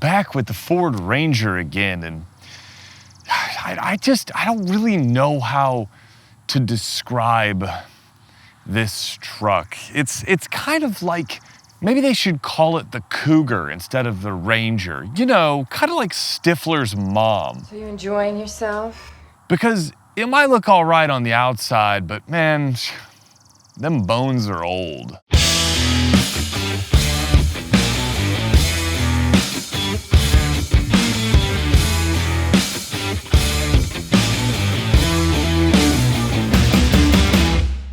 back with the Ford Ranger again, and I don't really know how to describe this truck. It's kind of like, maybe they should call it the Cougar instead of the Ranger. You know, kind of like Stifler's mom. So you enjoying yourself? Because it might look all right on the outside, but man, them bones are old.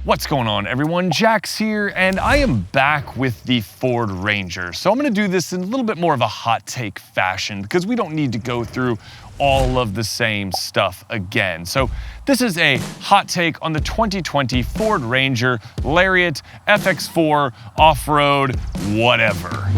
What's going on, everyone? Jax here, and I am back with the Ford Ranger. So I'm gonna do this in a little bit more of a hot take fashion because we don't need to go through all of the same stuff again. So this is a hot take on the 2020 Ford Ranger Lariat FX4 off-road whatever.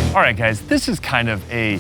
All right, guys, this is kind of a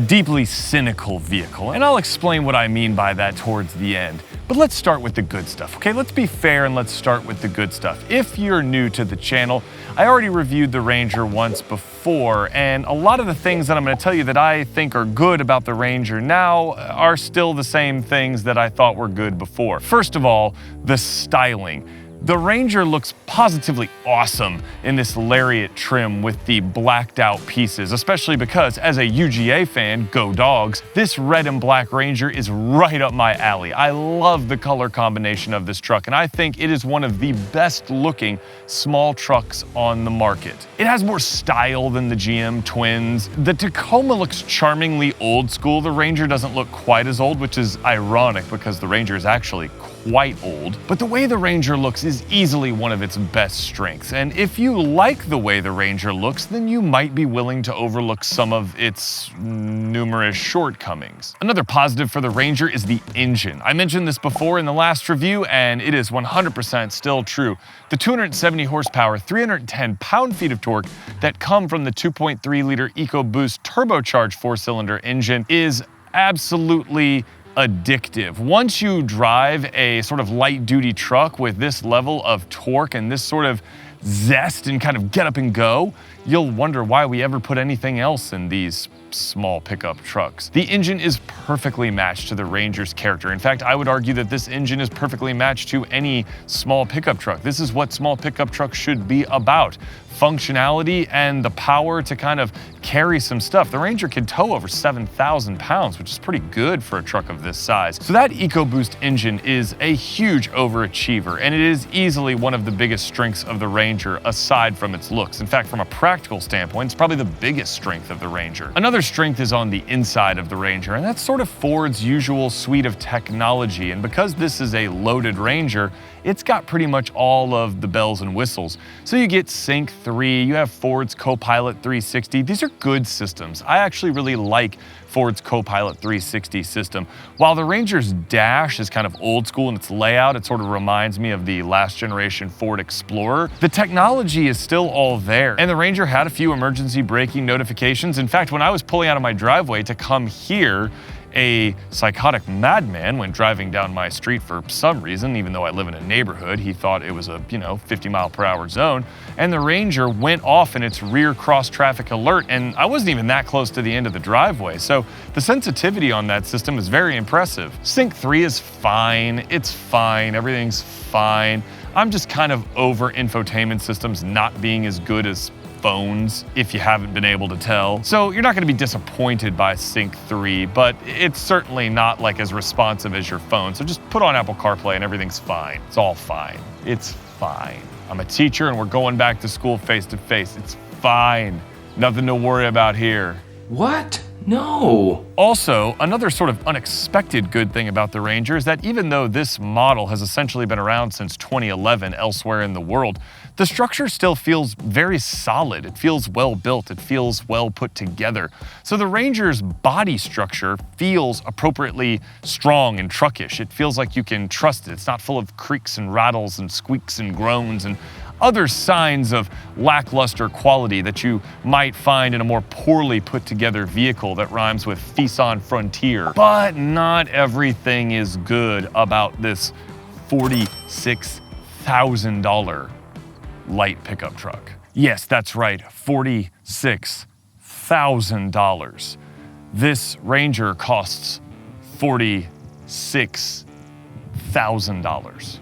deeply cynical vehicle, and I'll explain what I mean by that towards the end. But let's start with the good stuff, okay? Let's be fair and let's start with the good stuff. If you're new to the channel, I already reviewed the Ranger once before, and a lot of the things that I'm gonna tell you that I think are good about the Ranger now are still the same things that I thought were good before. First of all, the styling. The Ranger looks positively awesome in this Lariat trim with the blacked out pieces, especially because as a UGA fan, go dogs, this red and black Ranger is right up my alley. I love the color combination of this truck, and I think it is one of the best looking small trucks on the market. It has more style than the GM Twins. The Tacoma looks charmingly old school. The Ranger doesn't look quite as old, which is ironic because the Ranger is actually quite old. But the way the Ranger looks is easily one of its best strengths. And if you like the way the Ranger looks, then you might be willing to overlook some of its numerous shortcomings. Another positive for the Ranger is the engine. I mentioned this before in the last review, and it is 100% still true. The 270 horsepower, 310 pound-feet of torque that come from the 2.3-liter EcoBoost turbocharged four-cylinder engine is absolutely addictive. Once you drive a sort of light-duty truck with this level of torque and this sort of zest and kind of get up and go, you'll wonder why we ever put anything else in these small pickup trucks. The engine is perfectly matched to the Ranger's character. In fact, I would argue that this engine is perfectly matched to any small pickup truck. This is what small pickup trucks should be about. Functionality and the power to kind of carry some stuff. The Ranger can tow over 7,000 pounds, which is pretty good for a truck of this size. So that EcoBoost engine is a huge overachiever, and it is easily one of the biggest strengths of the Ranger aside from its looks. In fact, from a practical standpoint, it's probably the biggest strength of the Ranger. Another strength is on the inside of the Ranger, and that's sort of Ford's usual suite of technology. And because this is a loaded Ranger, it's got pretty much all of the bells and whistles. So you get Sync 3, you have Ford's Copilot 360. These are good systems. I actually really like Ford's Copilot 360 system. While the Ranger's dash is kind of old school in its layout, it sort of reminds me of the last generation Ford Explorer, the technology is still all there. And the Ranger had a few emergency braking notifications. In fact, when I was pulling out of my driveway to come here, a psychotic madman went driving down my street for some reason, even though I live in a neighborhood. He thought it was a, 50-mile-per-hour zone, and the Ranger went off in its rear cross-traffic alert, and I wasn't even that close to the end of the driveway, so the sensitivity on that system is very impressive. Sync 3 is fine, it's fine, everything's fine. I'm just kind of over infotainment systems not being as good as phones if you haven't been able to tell. So you're not going to be disappointed by Sync 3, but it's certainly not like as responsive as your phone. So just put on Apple CarPlay and everything's fine. It's all fine. It's fine. I'm a teacher and we're going back to school face to face. It's fine. Nothing to worry about here. What? No. Also, another sort of unexpected good thing about the Ranger is that even though this model has essentially been around since 2011 elsewhere in the world, the structure still feels very solid. It feels well built. It feels well put together. So the Ranger's body structure feels appropriately strong and truckish. It feels like you can trust it. It's not full of creaks and rattles and squeaks and groans and other signs of lackluster quality that you might find in a more poorly put together vehicle that rhymes with Fison Frontier. But not everything is good about this $46,000 light pickup truck. Yes, that's right, $46,000. This Ranger costs $46,000.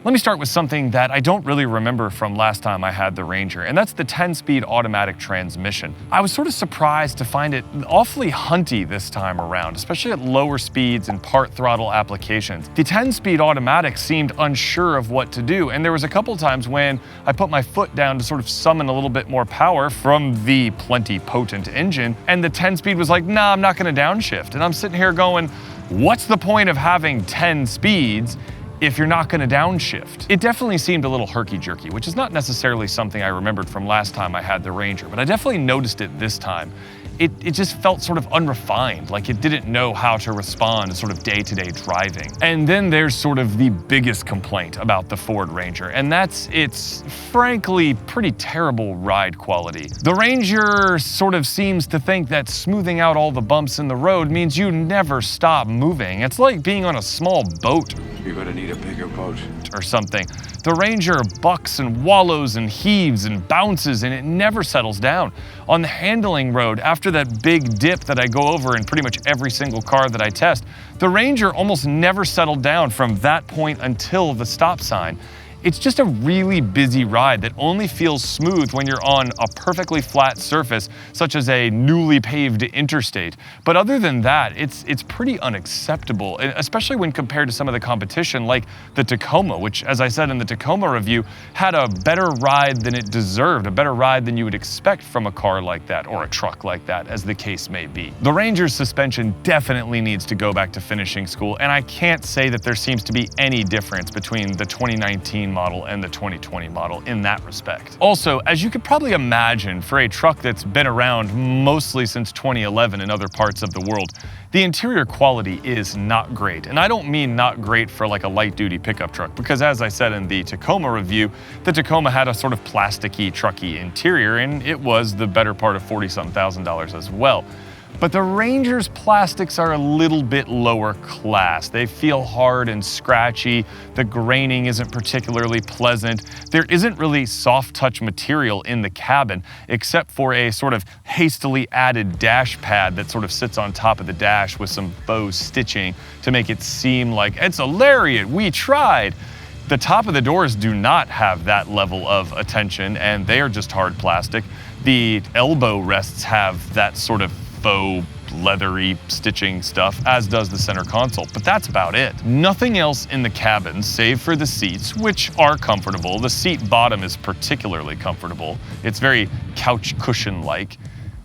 Let me start with something that I don't really remember from last time I had the Ranger, and that's the 10-speed automatic transmission. I was sort of surprised to find it awfully hunty this time around, especially at lower speeds and part throttle applications. The 10-speed automatic seemed unsure of what to do, and there was a couple times when I put my foot down to sort of summon a little bit more power from the plenty potent engine, and the 10-speed was like, nah, I'm not gonna downshift. And I'm sitting here going, what's the point of having 10 speeds if you're not gonna downshift? It definitely seemed a little herky-jerky, which is not necessarily something I remembered from last time I had the Ranger, but I definitely noticed it this time. It just felt sort of unrefined, like it didn't know how to respond to sort of day-to-day driving. And then there's sort of the biggest complaint about the Ford Ranger, and that's its frankly pretty terrible ride quality. The Ranger sort of seems to think that smoothing out all the bumps in the road means you never stop moving. It's like being on a small boat. You're gonna need a bigger boat. Or something. The Ranger bucks and wallows and heaves and bounces and it never settles down. On the handling road, after that big dip that I go over in pretty much every single car that I test, the Ranger almost never settled down from that point until the stop sign. It's just a really busy ride that only feels smooth when you're on a perfectly flat surface, such as a newly paved interstate. But other than that, it's pretty unacceptable, especially when compared to some of the competition like the Tacoma, which, as I said in the Tacoma review, had a better ride than it deserved, a better ride than you would expect from a car like that, or a truck like that, as the case may be. The Ranger's suspension definitely needs to go back to finishing school, and I can't say that there seems to be any difference between the 2019 model and the 2020 model in that respect. Also, as you could probably imagine, for a truck that's been around mostly since 2011 in other parts of the world, the interior quality is not great. And I don't mean not great for like a light-duty pickup truck, because as I said in the Tacoma review, the Tacoma had a sort of plasticky, trucky interior, and it was the better part of $40-something thousand as well. But the Ranger's plastics are a little bit lower class. They feel hard and scratchy. The graining isn't particularly pleasant. There isn't really soft touch material in the cabin, except for a sort of hastily added dash pad that sort of sits on top of the dash with some faux stitching to make it seem like it's a Lariat, we tried. The top of the doors do not have that level of attention, and they are just hard plastic. The elbow rests have that sort of faux leathery stitching stuff, as does the center console, but that's about it. Nothing else in the cabin, save for the seats, which are comfortable. The seat bottom is particularly comfortable. It's very couch cushion-like,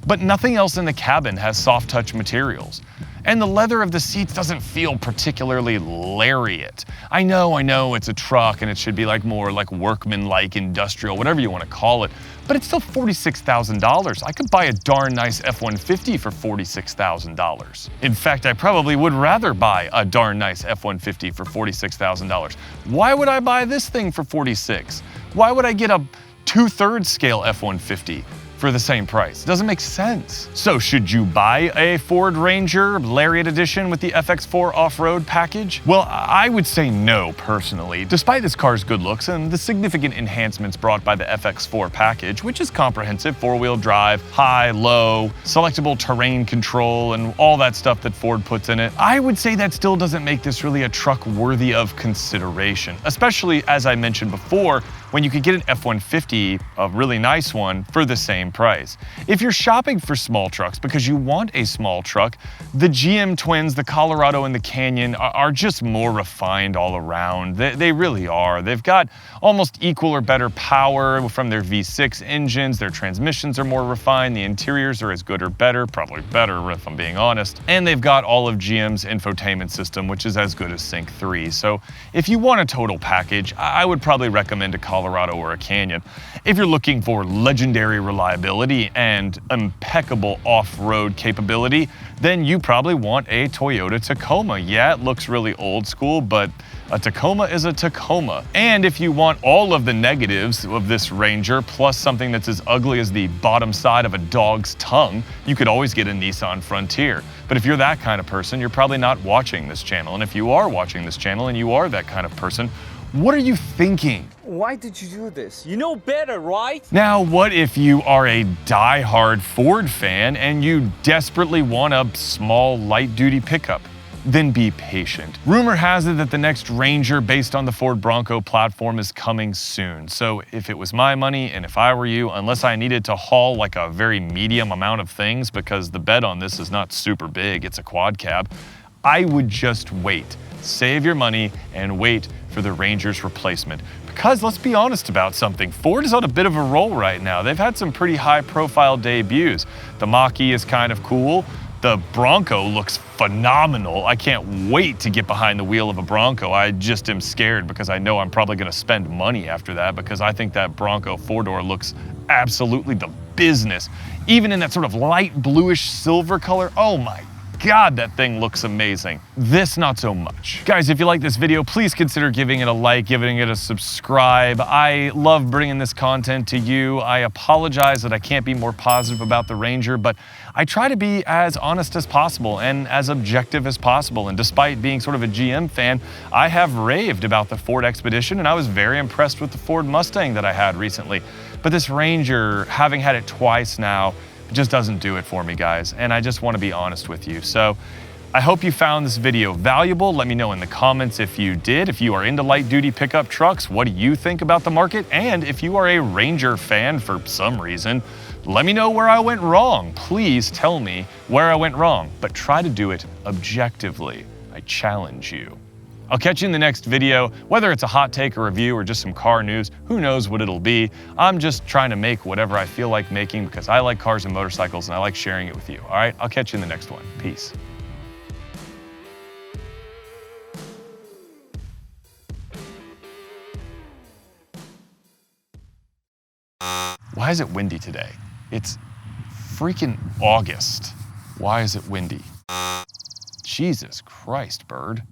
but nothing else in the cabin has soft touch materials. And the leather of the seats doesn't feel particularly Lariat. I know it's a truck and it should be like more like workman-like, industrial, whatever you want to call it, but it's still $46,000. I could buy a darn nice F-150 for $46,000. In fact, I probably would rather buy a darn nice F-150 for $46,000. Why would I buy this thing for $46,000? Why would I get a 2/3 scale F-150 for the same price? It doesn't make sense. So should you buy a Ford Ranger Lariat Edition with the FX4 off-road package? Well, I would say no, personally. Despite this car's good looks and the significant enhancements brought by the FX4 package, which is comprehensive four-wheel drive, high, low, selectable terrain control, and all that stuff that Ford puts in it, I would say that still doesn't make this really a truck worthy of consideration, especially, as I mentioned before, when you could get an F-150, a really nice one, for the same price. If you're shopping for small trucks because you want a small truck, the GM twins, the Colorado and the Canyon, are just more refined all around. They really are. They've got almost equal or better power from their V6 engines. Their transmissions are more refined. The interiors are as good or better, probably better if I'm being honest. And they've got all of GM's infotainment system, which is as good as Sync 3. So if you want a total package, I would probably recommend a Colorado or a Canyon. If you're looking for legendary reliability and impeccable off-road capability, then you probably want a Toyota Tacoma. Yeah, it looks really old school, but a Tacoma is a Tacoma. And if you want all of the negatives of this Ranger, plus something that's as ugly as the bottom side of a dog's tongue, you could always get a Nissan Frontier. But if you're that kind of person, you're probably not watching this channel. And if you are watching this channel and you are that kind of person, what are you thinking? Why did you do this? You know better, right? Now, what if you are a die-hard Ford fan and you desperately want a small, light-duty pickup? Then be patient. Rumor has it that the next Ranger based on the Ford Bronco platform is coming soon. So if it was my money and if I were you, unless I needed to haul like a very medium amount of things because the bed on this is not super big, it's a quad cab, I would just wait. Save your money and wait for the Ranger's replacement. Because let's be honest about something, Ford is on a bit of a roll right now. They've had some pretty high-profile debuts. The Mach-E is kind of cool. The Bronco looks phenomenal. I can't wait to get behind the wheel of a Bronco. I just am scared because I know I'm probably gonna spend money after that because I think that Bronco four-door looks absolutely the business. Even in that sort of light bluish silver color, oh my God, that thing looks amazing. This, not so much. Guys, if you like this video, please consider giving it a like, giving it a subscribe. I love bringing this content to you. I apologize that I can't be more positive about the Ranger, but I try to be as honest as possible and as objective as possible. And despite being sort of a GM fan, I have raved about the Ford Expedition, and I was very impressed with the Ford Mustang that I had recently. But this Ranger, having had it twice now, it just doesn't do it for me, guys, and I just want to be honest with you. So I hope you found this video valuable. Let me know in the comments if you did. If you are into light-duty pickup trucks, what do you think about the market? And if you are a Ranger fan for some reason, let me know where I went wrong. Please tell me where I went wrong, but try to do it objectively. I challenge you. I'll catch you in the next video, whether it's a hot take or review or just some car news, who knows what it'll be. I'm just trying to make whatever I feel like making because I like cars and motorcycles and I like sharing it with you. All right, I'll catch you in the next one. Peace. Why is it windy today? It's freaking August. Why is it windy? Jesus Christ, bird.